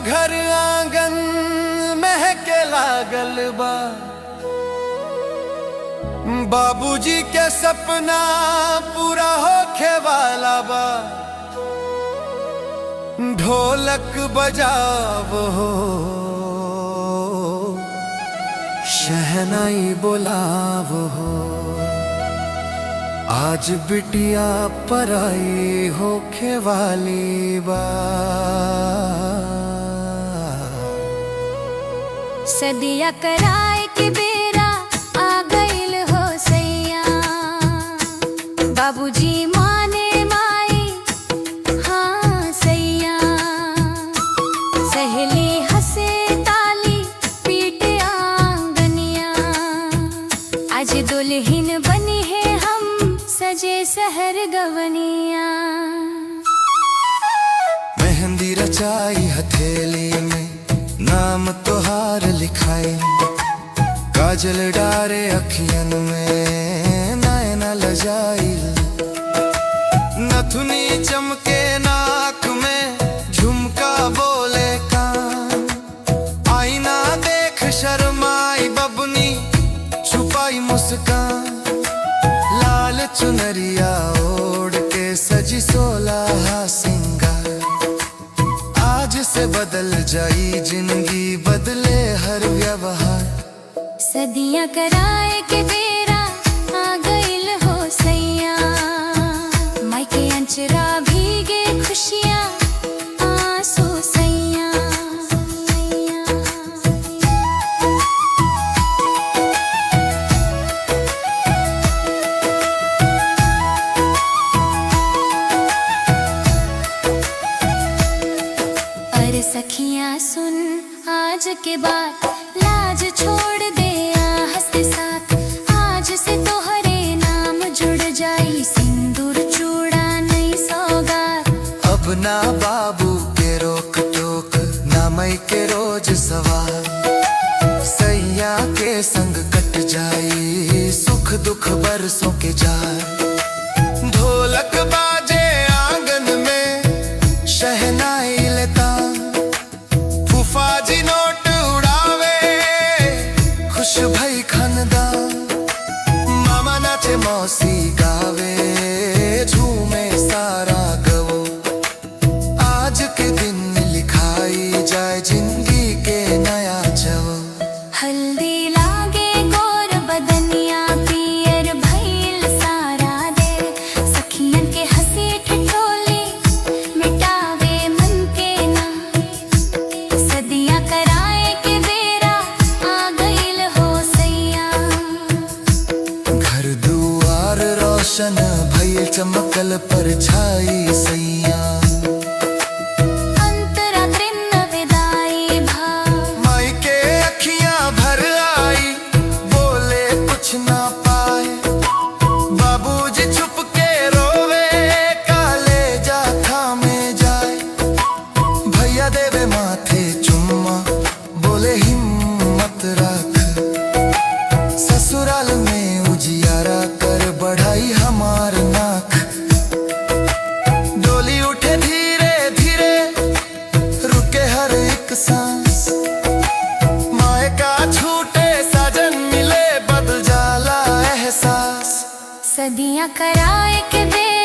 घर आंगन महके लागल बा, बाबूजी के सपना पूरा होखे वाला बा। ढोलक बजावो शहनाई बुलावो, आज बिटिया पराई होखे वाली बा। सदिया कराए के बेरा आ गइल हो सैया, बाबूजी माने माई हाँ सैया। सहेली हंसे ताली पीटे आंगनिया, आज दुल्हन बनी है हम सजे शहर गवनिया। मेहंदी रचाई हथेली में नाम तोहार लिखाई, काजल डारे अखियन में नैन लजाई। नथुनी चमके नाक में झुमका बोले कान, आईना देख शर्माई बबनी छुपाई मुस्कान। लाल चुनरिया ओढ़ के सजी सोलह सिंगार, आज से बदल जाई जिंदगी बदले हर व्यवहार। सदियां कराए के बेरा आ गइल हो सैया, मायके अंचरा भीगे खुशियां आंसू सैया। अरे सखियां सुन आज के बाद लाज छोड़ दे हंसते साथ, आज से तोहरे नाम जुड़ जाई सिंदूर चूड़ा नई सौगात। अब ना बाबू के रोक टोक ना मई के रोज सवार, सैया के संग कट जाई सुख दुख बरसों के जार। ढोलक बाजे आंगन में शहनाई लेता, फूफाजी नोट उड़ावे खुश भई खानदान। मामा नाचे मौसी गावे झूमे सारा गवो, आज के दिन लिखाई जाए जिंदगी के नया जवो। हल्दी लागे गोर बदनिया पियर भइल सारा दे, सखियन के हंसी ठिठोली मिटावे मन के ना। सदियां कराए के बेरा आ गइल हो सैया, घर दुआर रोशन भइल चमकल परछाई सैया। अंतरा तृण विदाई भा, माई के अखियां भर आई बोले कुछ ना पाए। बाबूजी छुप के रोवे काले जा थामे जाए, भैया देवे माथे चुम्मा बोले हिम्मत रख। ससुराल में उजियारा कर बढ़ाई हमार नाक, डोली उठे धीरे धीरे रुके हर एक सांस। माए का छूटे साजन मिले बदल जाला एहसास। सदियां कराए के बेरा